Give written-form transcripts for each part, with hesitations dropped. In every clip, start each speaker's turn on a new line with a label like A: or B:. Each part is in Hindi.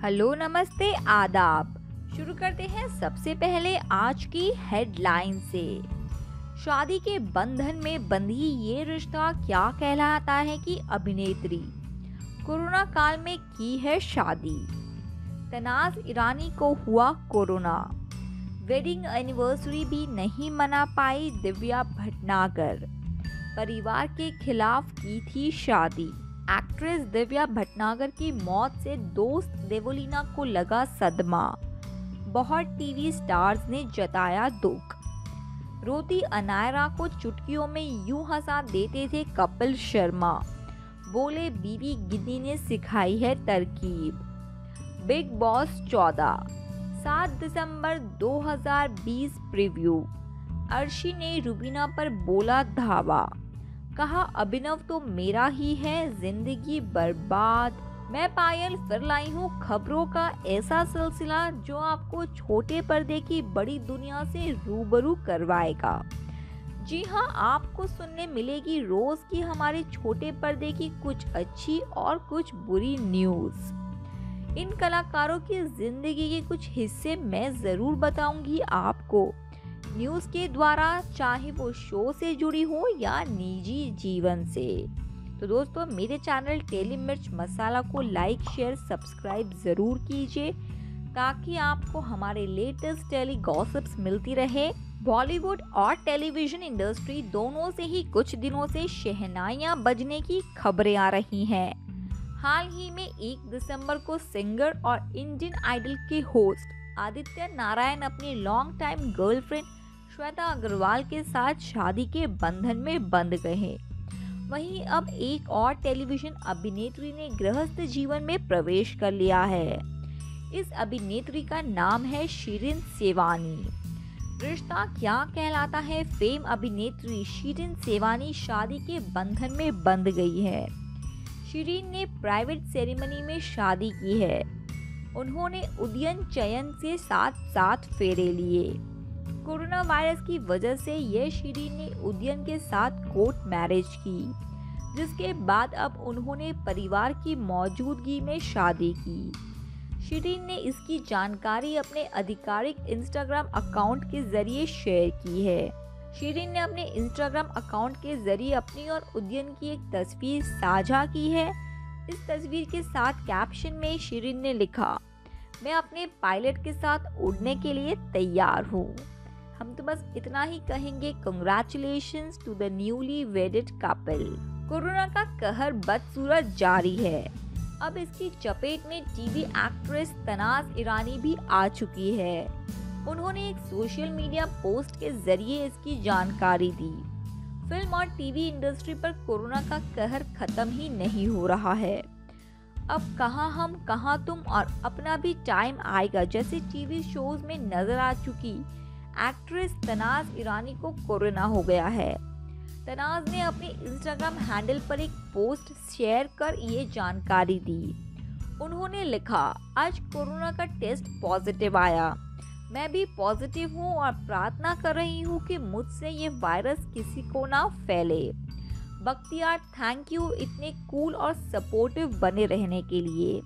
A: हेलो, नमस्ते, आदाब। शुरू करते हैं सबसे पहले आज की हेडलाइन से। शादी के बंधन में बंधी ये रिश्ता क्या कहलाता है कि अभिनेत्री कोरोना काल में की है शादी। तनाज ईरानी को हुआ कोरोना। वेडिंग एनिवर्सरी भी नहीं मना पाई दिव्या भटनागर। परिवार के खिलाफ की थी शादी। एक्ट्रेस दिव्या भटनागर की मौत से दोस्त देवोलीना को लगा सदमा। बहुत टीवी स्टार्स ने जताया दुख। रोती अनायरा को चुटकियों में यूं हंसा देते थे कपिल शर्मा। बोले बीवी गिद्दी ने सिखाई है तरकीब। बिग बॉस 14 7 दिसंबर 2020 प्रीव्यू। अर्शी ने रुबीना पर बोला धावा। कहा अभिनव तो मेरा ही है, जिंदगी बर्बाद। मैं पायल फिर लाई हूँ खबरों का ऐसा सिलसिला जो आपको छोटे पर्दे की बड़ी दुनिया से रूबरू करवाएगा। जी हाँ, आपको सुनने मिलेगी रोज की हमारे छोटे पर्दे की कुछ अच्छी और कुछ बुरी न्यूज। इन कलाकारों की जिंदगी के कुछ हिस्से मैं जरूर बताऊंगी आपको न्यूज के द्वारा, चाहे वो शो से जुड़ी हो या निजी जीवन से। तो दोस्तों, मेरे चैनल टेली मिर्च मसाला को लाइक शेयर सब्सक्राइब जरूर कीजिए ताकि आपको हमारे लेटेस्ट टेली गॉसिप्स मिलती रहे। बॉलीवुड और टेलीविजन इंडस्ट्री दोनों से ही कुछ दिनों से शहनाइयां बजने की खबरें आ रही हैं। हाल ही में 1 दिसंबर को सिंगर और इंडियन आइडल के होस्ट आदित्य नारायण अपनी long time girlfriend Shweta Agarwal के साथ शादी के बंधन में बंध गए। वहीं अब एक और टेलीविजन अभिनेत्री ने गृहस्थ जीवन में प्रवेश कर लिया है। इस अभिनेत्री का नाम है शिरीन सेवानी। रिश्ता क्या कहलाता है? फेम अभिनेत्री शिरीन सेवानी शादी के बंधन में बंध गई है। शिरीन ने प्राइवेट सेरेमनी में शादी की है। उन्होंने उदयन चयन से 7 फेरे लिए। कोरोना वायरस की वजह से ये शिरीन ने उदयन के साथ कोर्ट मैरिज की, जिसके बाद अब उन्होंने परिवार की मौजूदगी में शादी की। शिरीन ने इसकी जानकारी अपने आधिकारिक इंस्टाग्राम अकाउंट के जरिए शेयर की है। शिरीन ने अपने इंस्टाग्राम अकाउंट के जरिए अपनी और उदयन की एक तस्वीर साझा की है। इस तस्वीर के साथ कैप्शन में शिरीन ने लिखा, मैं अपने पायलट के साथ उड़ने के लिए तैयार हूँ। हम तो बस इतना ही कहेंगे, congratulations to the newly wedded couple. Corona का कहर बदसूरत जारी है। अब इसकी चपेट में टीवी एक्ट्रेस तनाज ईरानी भी आ चुकी है। उन्होंने एक सोशल मीडिया पोस्ट के जरिए इसकी जानकारी दी। फिल्म और टीवी इंडस्ट्री पर कोरोना का कहर खत्म ही नहीं हो रहा है। अब कहाँ हम कहाँ तुम और अपना भी टाइम आएगा जैसे टीवी शोज में नजर आ चुकी एक्ट्रेस तनाज ईरानी को कोरोना हो गया है। तनाज ने अपने इंस्टाग्राम हैंडल पर एक पोस्ट शेयर कर ये जानकारी दी। उन्होंने लिखा, आज कोरोना का टेस्ट पॉजिटिव आया। मैं भी पॉजिटिव हूँ और प्रार्थना कर रही हूँ कि मुझसे ये वायरस किसी को ना फैले। बख्तियार, थैंक यू इतने कूल और सपोर्टिव बने रहने के लिए।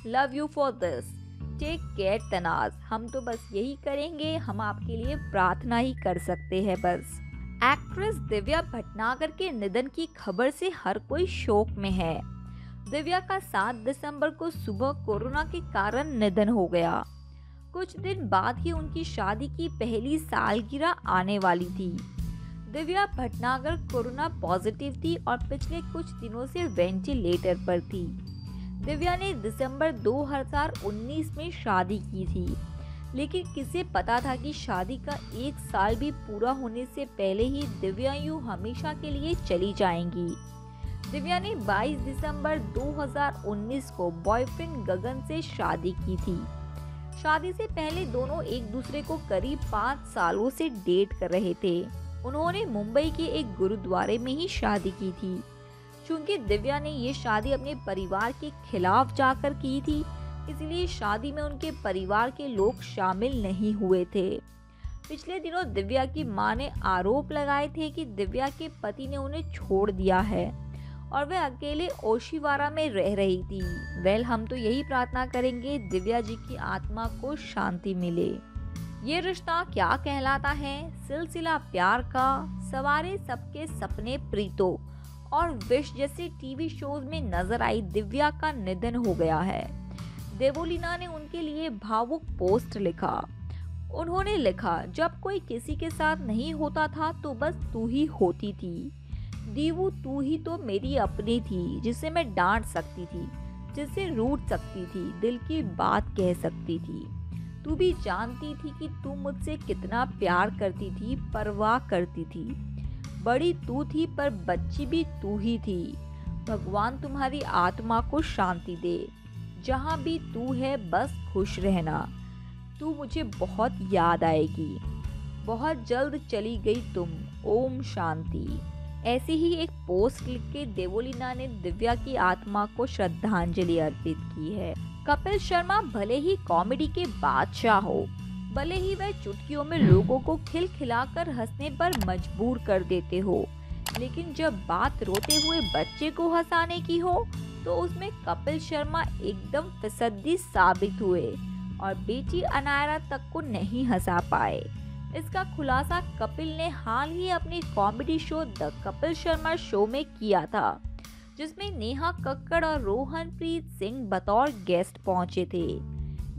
A: Love you for this. Take care Tanaaz. हम तो बस यही करेंगे, हम आपके लिए प्रार्थना ही कर सकते हैं बस। एक्ट्रेस दिव्या भटनागर के निधन की खबर से हर कोई शोक में है। दिव्या का 7 दिसंबर को सुबह कोरोना के कारण निधन हो गया। कुछ दिन बाद ही उनकी शादी की पहली सालगिरह आने वाली थी। दिव्या भटनागर कोरोना पॉजिटिव थी और पिछले कुछ दिनों से वेंटिलेटर पर थी। दिव्या ने दिसंबर 2019 में शादी की थी, लेकिन किसे पता था कि शादी का 1 साल भी पूरा होने से पहले ही दिव्या यूं हमेशा के लिए चली जाएंगी। दिव्या ने 22 दिसंबर 2019 को बॉयफ्रेंड गगन से शादी की थी। शादी से पहले दोनों एक दूसरे को करीब 5 सालों से डेट कर रहे थे। उन्होंने मुंबई के एक गुरुद्वारे में ही शादी की थी। चूंकि दिव्या ने ये शादी अपने परिवार के खिलाफ जाकर की थी, इसलिए शादी में उनके परिवार के लोग शामिल नहीं हुए थे। पिछले दिनों दिव्या की मां ने आरोप लगाए थे कि दिव्या के पति ने उन्हें छोड़ दिया है और वह अकेले ओशिवारा में रह रही थी। वेल, हम तो यही प्रार्थना करेंगे दिव्या जी की आत्मा को शांति मिले। ये रिश्ता क्या कहलाता है, सिलसिला प्यार का, सवारे सबके सपने प्रीतो और विश जैसे टीवी शोज में नजर आई दिव्या का निधन हो गया है। देवोलीना ने उनके लिए भावुक पोस्ट लिखा। उन्होंने लिखा, जब कोई किसी के साथ नहीं होता था तो बस तू ही होती थी। दीवू, तू ही तो मेरी अपनी थी, जिसे मैं डांट सकती थी, जिसे रूठ सकती थी, दिल की बात कह सकती थी। तू भी जानती थी कि तू मुझसे कितना प्यार करती थी, परवाह करती थी। बड़ी तू थी पर बच्ची भी तू ही थी। भगवान तुम्हारी आत्मा को शांति दे। जहाँ भी तू है बस खुश रहना। तू मुझे बहुत याद आएगी। बहुत जल्द चली गई तुम। ओम शांति। ऐसी ही एक पोस्ट लिख के देवोलीना ने दिव्या की आत्मा को श्रद्धांजलि अर्पित की है। कपिल शर्मा भले ही कॉमेडी के बादशाह हो, भले ही वह चुटकियों में लोगों को खिलखिलाकर हंसने पर मजबूर कर देते हो, लेकिन जब बात रोते हुए बच्चे को हंसाने की हो तो उसमें कपिल शर्मा एकदम फिसड्डी साबित हुए और बेटी अनायरा तक को नहीं हंसा पाए। इसका खुलासा कपिल ने हाल ही अपने comedy show the Kapil Sharma show में किया था, जिसमें नेहा कक्कड़ और रोहनप्रीत सिंह बतौर गेस्ट पहुंचे थे।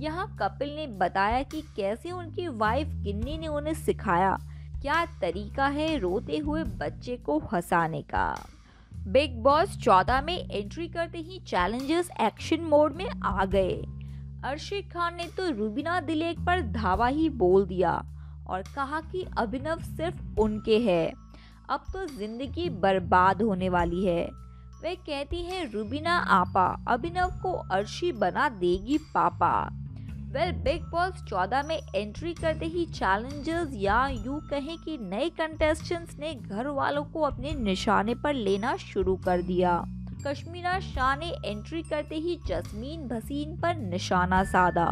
A: यहाँ कपिल ने बताया कि कैसे उनकी वाइफ गिन्नी ने उन्हें सिखाया क्या तरीका है रोते हुए बच्चे को हंसाने का। बिग बॉस 14 में एंट्री करते ही चैलेंजर्स एक्शन मोड में आ गए। अर्शिद खान ने तो रुबीना दिलेक पर धावा ही बोल दिया और कहा कि अभिनव सिर्फ उनके है, अब तो जिंदगी बर्बाद होने वाली है। वे कहती हैं रुबीना आपा अभिनव को अर्शी बना देगी पापा। वेल, बिग बॉस 14 में एंट्री करते ही चैलेंजर्स या यूं कहें कि नए कंटेस्टेंट्स ने घर वालों को अपने निशाने पर लेना शुरू कर दिया। कश्मीरा शाह ने एंट्री करते ही जस्मीन भसीन पर निशाना साधा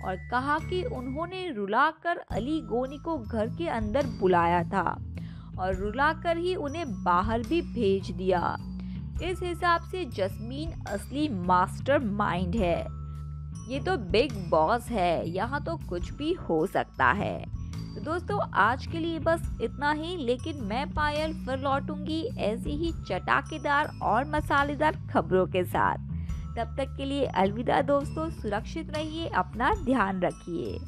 A: और कहा कि उन्होंने रुलाकर अली गोनी को घर के अंदर बुलाया था और रुलाकर ही उन्हें बाहर भी भेज दिया। इस हिसाब से जस्मीन असली मास्टरमाइंड है। ये तो बिग बॉस है, यहाँ तो कुछ भी हो सकता है। तो दोस्तों, आज के लिए बस इतना ही, लेकिन मैं पायल फिर लौटूंगी ऐसी ही चटाकेदार और मसालेदार खबरों के साथ। तब तक के लिए अलविदा दोस्तों, सुरक्षित रहिए, अपना ध्यान रखिए।